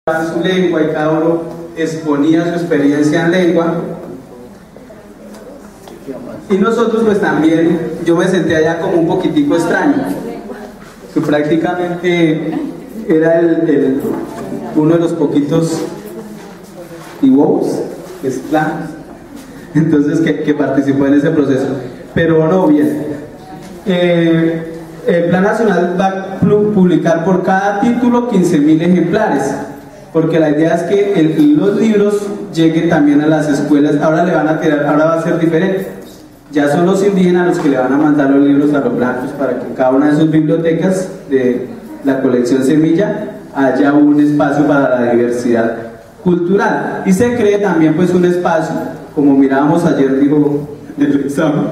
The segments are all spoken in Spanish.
su lengua y cada uno exponía su experiencia en lengua. Y nosotros pues también, yo me senté allá como un poquitico extraño, que prácticamente era uno de los poquitos que es plan, entonces que participó en ese proceso. Pero no, bien. El Plan Nacional va a publicar por cada título 15.000 ejemplares, porque la idea es que los libros lleguen también a las escuelas. Ahora va a ser diferente. Ya son los indígenas los que le van a mandar los libros a los blancos para que en cada una de sus bibliotecas de la colección Semilla haya un espacio para la diversidad cultural. Y se cree también pues un espacio, como mirábamos ayer, digo, en el examen,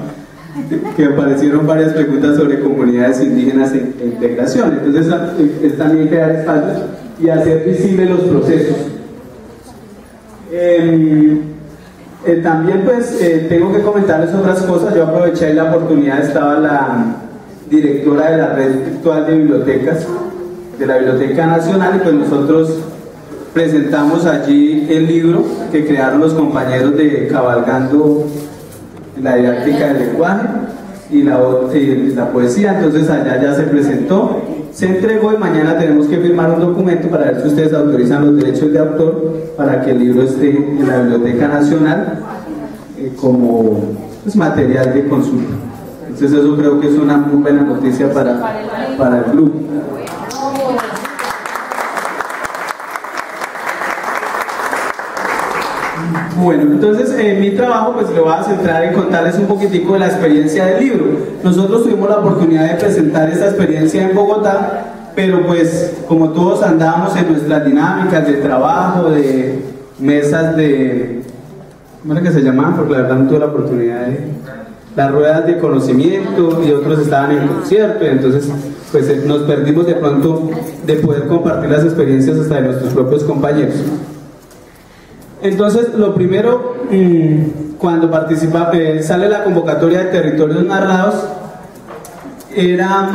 que aparecieron varias preguntas sobre comunidades indígenas e integración. Entonces es también crear espacios y hacer visibles los procesos. También pues tengo que comentarles otras cosas. Yo aproveché la oportunidad, estaba la directora de la red virtual de bibliotecas de la Biblioteca Nacional, y pues nosotros presentamos allí el libro que crearon los compañeros de Cabalgando la didáctica del lenguaje y la poesía. Entonces allá ya se presentó, se entregó, y mañana tenemos que firmar un documento para ver si ustedes autorizan los derechos de autor para que el libro esté en la Biblioteca Nacional como pues, material de consulta. Entonces eso creo que es una muy buena noticia para el grupo. Bueno, entonces mi trabajo pues lo voy a centrar en contarles un poquitico de la experiencia del libro. Nosotros tuvimos la oportunidad de presentar esta experiencia en Bogotá, pero pues como todos andábamos en nuestras dinámicas de trabajo, de mesas de... ¿cómo era que se llamaban? Porque la verdad no tuve la oportunidad de... las ruedas de conocimiento, y otros estaban en concierto, y entonces pues nos perdimos de pronto de poder compartir las experiencias hasta de nuestros propios compañeros. Entonces, lo primero, cuando sale la convocatoria de territorios narrados, era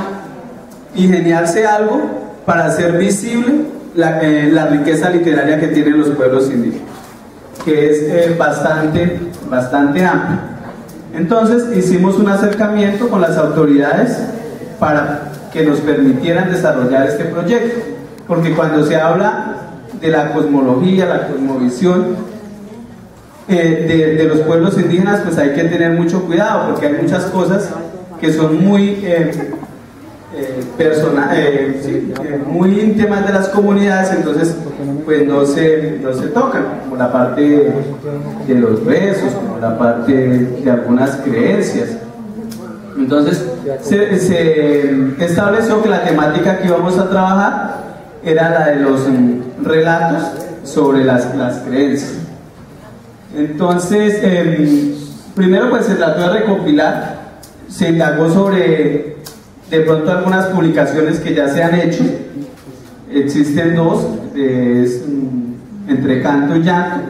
ingeniarse algo para hacer visible la riqueza literaria que tienen los pueblos indígenas, que es bastante amplia. Entonces, hicimos un acercamiento con las autoridades para que nos permitieran desarrollar este proyecto, porque cuando se habla de la cosmología, la cosmovisión de los pueblos indígenas, pues hay que tener mucho cuidado, porque hay muchas cosas que son muy muy íntimas de las comunidades, entonces pues no se tocan, como la parte de los rezos, como la parte de algunas creencias. Entonces se estableció que la temática que íbamos a trabajar era la de los relatos sobre las creencias. Entonces, primero pues se trató de recopilar, se indagó sobre de pronto algunas publicaciones que ya se han hecho. Existen dos, Entre canto y llanto,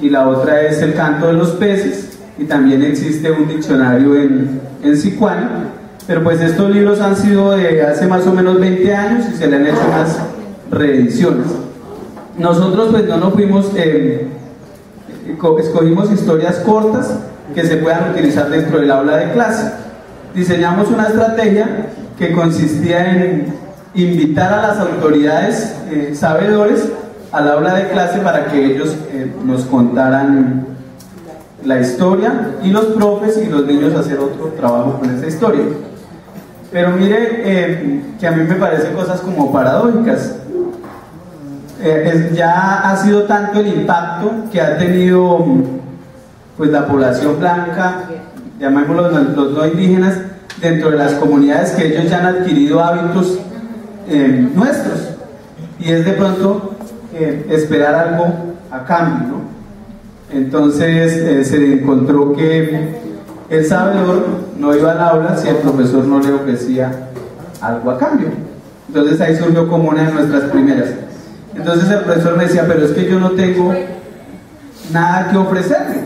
y la otra es El canto de los peces, y también existe un diccionario en sicuani, pero pues estos libros han sido de hace más o menos 20 años y se le han hecho unas reediciones. Nosotros pues no nos fuimos, escogimos historias cortas que se puedan utilizar dentro del aula de clase. Diseñamos una estrategia que consistía en invitar a las autoridades sabedores al aula de clase para que ellos nos contaran la historia, y los profes y los niños hacer otro trabajo con esa historia. Pero mire que a mí me parecen cosas como paradójicas. Ya ha sido tanto el impacto que ha tenido pues la población blanca, llamémoslo los no indígenas, dentro de las comunidades, que ellos ya han adquirido hábitos nuestros, y es de pronto esperar algo a cambio, ¿no? Entonces se encontró que el sabedor no iba al aula si el profesor no le ofrecía algo a cambio. Entonces ahí surgió como una de nuestras primeras. Entonces el profesor me decía, pero es que yo no tengo nada que ofrecerle.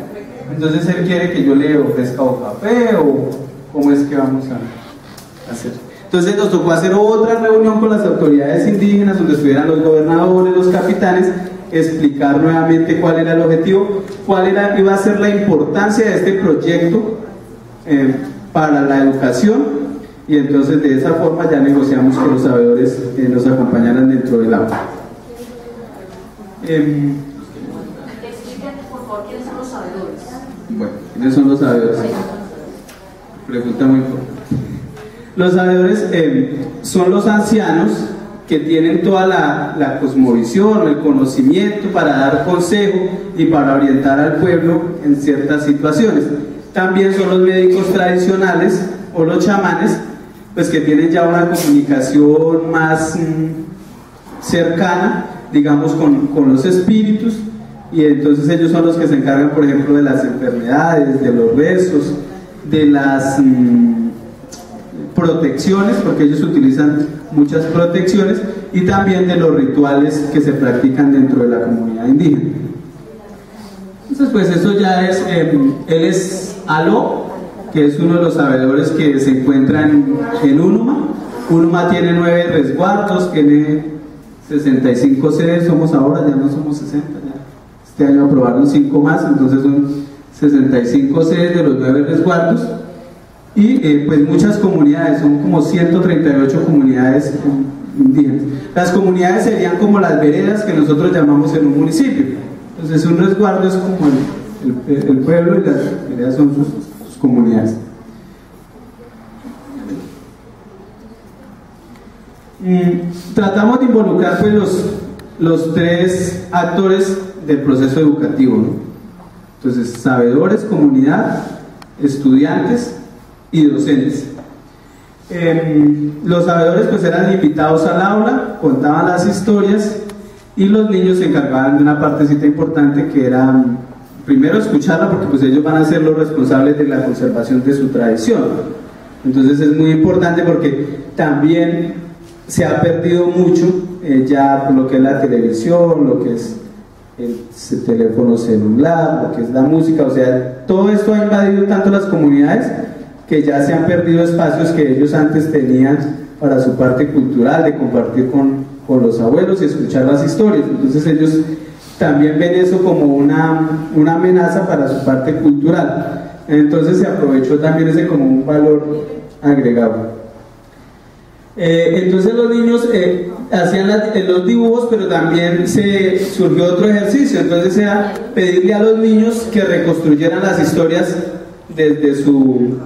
Entonces él quiere que yo le ofrezca o café, o cómo es que vamos a hacer. Entonces nos tocó hacer otra reunión con las autoridades indígenas, donde estuvieran los gobernadores, los capitanes, explicar nuevamente cuál era el objetivo, iba a ser la importancia de este proyecto para la educación, y entonces de esa forma ya negociamos que los sabedores nos acompañaran dentro del aula. Expliquen, por favor, quiénes son los sabedores. Bueno, ¿quiénes son los sabedores? Pregunta muy importante. Los sabedores son los ancianos que tienen toda la cosmovisión, el conocimiento para dar consejo y para orientar al pueblo en ciertas situaciones. También son los médicos tradicionales o los chamanes, pues que tienen ya una comunicación más cercana, digamos, con los espíritus, y entonces ellos son los que se encargan, por ejemplo, de las enfermedades, de los rezos, de las protecciones, porque ellos utilizan muchas protecciones, y también de los rituales que se practican dentro de la comunidad indígena. Entonces, pues eso ya es, él es Aló, que es uno de los sabedores que se encuentran en Unuma. Unuma tiene 9 resguardos, tiene 65 sedes, somos ahora, ya no somos 60, ya este año aprobaron 5 más, entonces son 65 sedes de los 9 resguardos. Y pues muchas comunidades, son como 138 comunidades indígenas. Las comunidades serían como las veredas que nosotros llamamos en un municipio. Entonces un resguardo es como el pueblo, y las veredas son sus comunidades. Tratamos de involucrar pues los 3 actores del proceso educativo, ¿no? Entonces, sabedores, comunidad, estudiantes y docentes. Los sabedores pues eran invitados al aula, contaban las historias, y los niños se encargaban de una partecita importante, que era primero escucharla, porque pues ellos van a ser los responsables de la conservación de su tradición. Entonces es muy importante, porque también se ha perdido mucho ya por lo que es la televisión, lo que es el teléfono celular, lo que es la música, o sea, todo esto ha invadido tanto las comunidades que ya se han perdido espacios que ellos antes tenían para su parte cultural, de compartir con los abuelos y escuchar las historias. Entonces ellos también ven eso como una amenaza para su parte cultural. Entonces se aprovechó también ese como un valor agregado. Entonces los niños hacían los dibujos, pero también surgió otro ejercicio. Entonces era pedirle a los niños que reconstruyeran las historias desde su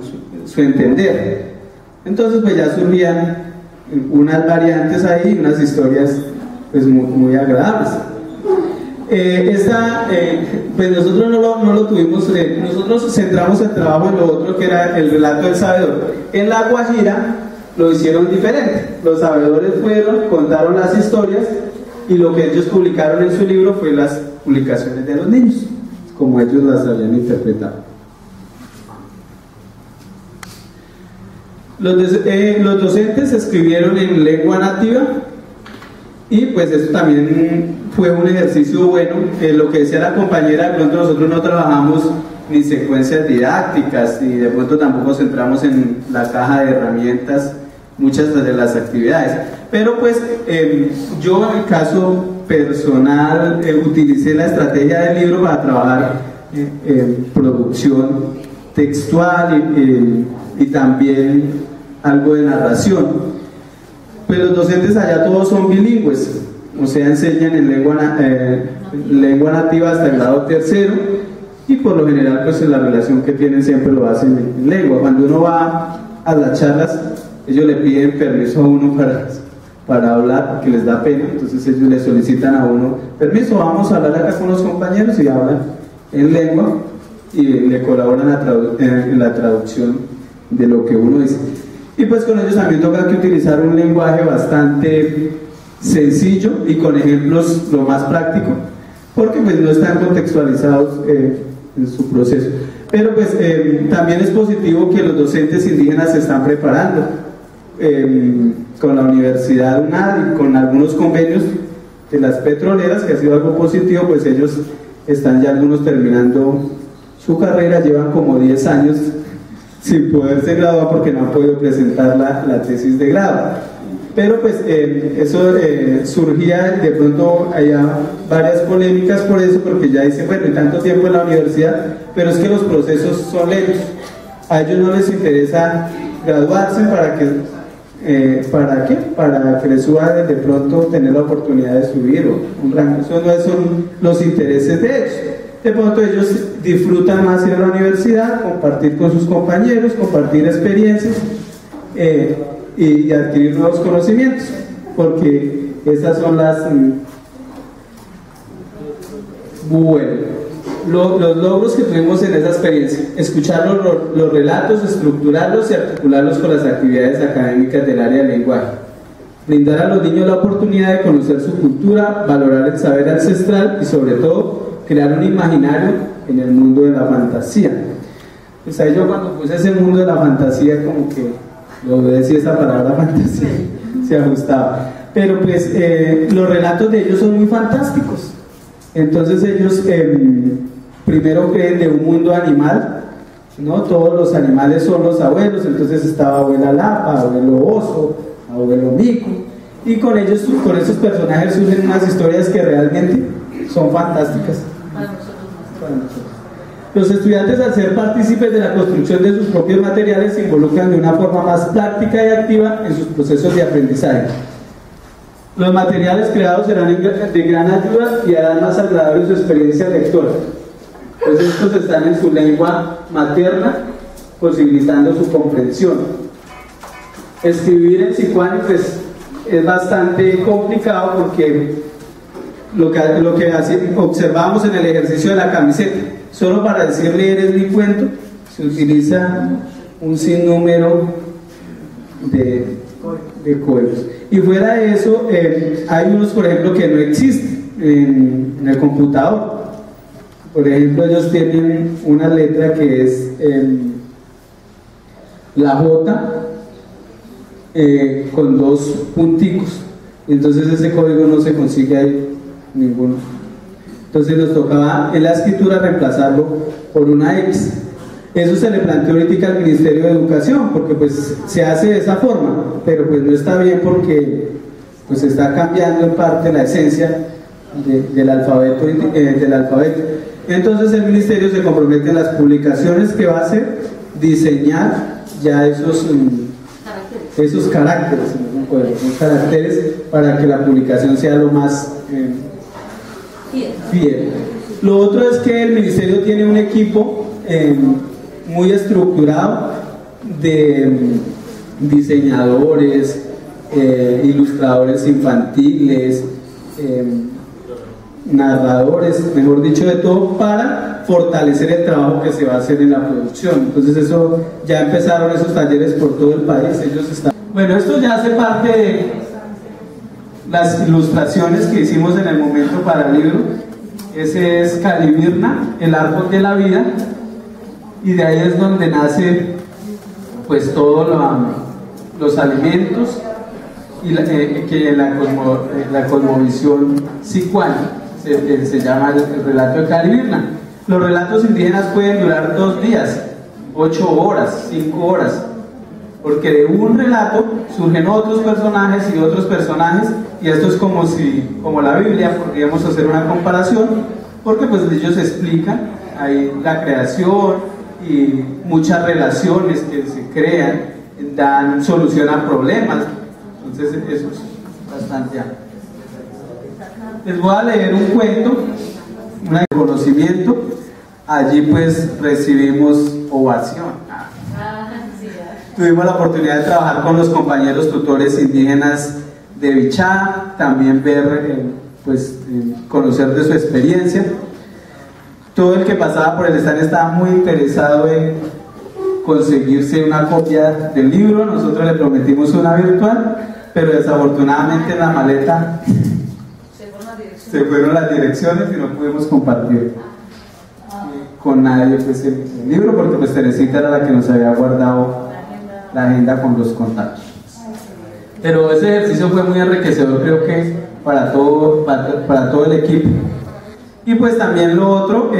entender. Entonces pues ya surgían unas variantes ahí, unas historias pues muy agradables. Pues nosotros no lo tuvimos, nosotros centramos el trabajo en lo otro, que era el relato del sabedor. En La Guajira lo hicieron diferente. Los sabedores contaron las historias, y lo que ellos publicaron en su libro fue las publicaciones de los niños, como ellos las habían interpretado. Los docentes escribieron en lengua nativa, y pues eso también fue un ejercicio bueno. Lo que decía la compañera, de pronto nosotros no trabajamos ni secuencias didácticas, y de pronto tampoco centramos en la caja de herramientas muchas de las actividades, pero pues yo en el caso personal utilicé la estrategia del libro para trabajar en producción textual y también algo de narración. Pues los docentes allá todos son bilingües, o sea, enseñan en lengua nativa hasta el grado 3º, y por lo general pues en la relación que tienen siempre lo hacen en lengua. Cuando uno va a las charlas, ellos le piden permiso a uno para hablar, porque les da pena. Entonces ellos le solicitan a uno permiso, vamos a hablar acá con los compañeros, y hablan en lengua y le colaboran en la traducción de lo que uno dice. Y pues con ellos también toca que utilizar un lenguaje bastante sencillo y con ejemplos lo más práctico, porque pues no están contextualizados en su proceso. Pero pues también es positivo que los docentes indígenas se están preparando con la Universidad UNAD y con algunos convenios de las petroleras, que ha sido algo positivo. Pues ellos están ya algunos terminando su carrera, llevan como 10 años sin poderse graduar porque no han podido presentar la tesis de grado. Pero pues eso surgía, de pronto había varias polémicas por eso, porque ya dicen, bueno, y tanto tiempo en la universidad, pero es que los procesos son lentos. A ellos no les interesa graduarse para que les suba de pronto tener la oportunidad de subir o un rango. Eso no son los intereses de ellos. De pronto ellos disfrutan más ir a la universidad, compartir con sus compañeros, compartir experiencias y adquirir nuevos conocimientos, porque esas son las... Bueno, los logros que tuvimos en esa experiencia: escuchar los relatos, estructurarlos y articularlos con las actividades académicas del área de lenguaje, brindar a los niños la oportunidad de conocer su cultura, valorar el saber ancestral y sobre todo crear un imaginario en el mundo de la fantasía. Pues ahí yo cuando puse ese mundo de la fantasía, como que lo decía, esa palabra fantasía se ajustaba, pero pues los relatos de ellos son muy fantásticos. Entonces ellos primero creen de un mundo animal, ¿no? Todos los animales son los abuelos, entonces estaba abuela Lapa, abuelo Oso, abuelo Mico, y con esos personajes surgen unas historias que realmente son fantásticas para nosotros. Los estudiantes, al ser partícipes de la construcción de sus propios materiales, se involucran de una forma más práctica y activa en sus procesos de aprendizaje. Los materiales creados serán de gran ayuda y harán más agradable su experiencia lectora, pues estos están en su lengua materna, posibilitando su comprensión. Escribir en Sicuani pues es bastante complicado, porque lo que observamos en el ejercicio de la camiseta, solo para decir leer es mi cuento, se utiliza un sinnúmero de códigos. Y fuera de eso, hay unos, por ejemplo, que no existen en el computador. Por ejemplo, ellos tienen una letra que es la J con dos punticos. Entonces ese código no se consigue ahí ninguno. Entonces nos tocaba en la escritura reemplazarlo por una X. Eso se le planteó ahorita al Ministerio de Educación, porque pues se hace de esa forma, pero pues no está bien, porque pues está cambiando en parte la esencia del alfabeto. Entonces el Ministerio se compromete en las publicaciones que va a hacer, diseñar ya esos caracteres para que la publicación sea lo más fiel. Lo otro es que el Ministerio tiene un equipo muy estructurado de diseñadores, ilustradores infantiles, narradores, mejor dicho, de todo, para fortalecer el trabajo que se va a hacer en la producción. Entonces eso, ya empezaron esos talleres por todo el país. Bueno, esto ya hace parte de las ilustraciones que hicimos en el momento para el libro. Ese es Calivirna, el árbol de la vida, y de ahí es donde nace pues todos los alimentos y la cosmovisión sicuani se llama el relato de Calivirna. Los relatos indígenas pueden durar 2 días, 8 horas, 5 horas, porque de un relato surgen otros personajes y otros personajes, y esto es como la Biblia, podríamos hacer una comparación, porque pues ellos explican ahí la creación y muchas relaciones que se crean, dan solución a problemas. Entonces eso es bastante amplio. Les voy a leer un cuento, un reconocimiento. Allí pues recibimos ovación. Tuvimos la oportunidad de trabajar con los compañeros tutores indígenas de Bichá, también ver, conocer de su experiencia. Todo el que pasaba por el stand estaba muy interesado en conseguirse una copia del libro. Nosotros le prometimos una virtual, pero desafortunadamente en la maleta se fueron las direcciones y no pudimos compartir con nadie pues el libro, porque pues Teresita era la que nos había guardado la agenda con los contactos. Pero ese ejercicio fue muy enriquecedor, creo que para todo el equipo. Y pues también lo otro,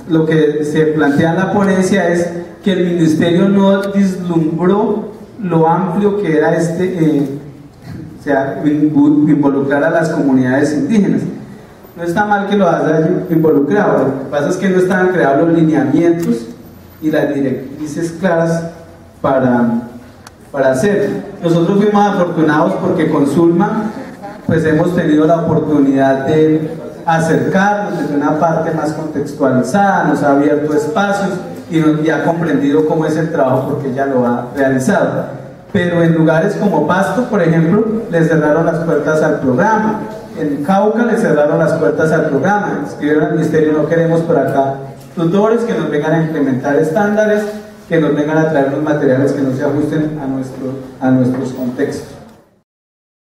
lo que se plantea en la ponencia es que el ministerio no vislumbró lo amplio que era o sea, involucrar a las comunidades indígenas. No está mal que lo haya involucrado, lo que pasa es que no estaban creados los lineamientos y las directrices claras para hacerlo. Nosotros fuimos afortunados porque con Zulma pues hemos tenido la oportunidad de acercarnos desde una parte más contextualizada, nos ha abierto espacios y ha comprendido cómo es el trabajo porque ella lo ha realizado. Pero en lugares como Pasto, por ejemplo, le cerraron las puertas al programa. En Cauca le cerraron las puertas al programa. Escribieron al ministerio: no queremos por acá tutores que nos vengan a implementar estándares, que nos vengan a traer los materiales que no se ajusten a nuestros contextos.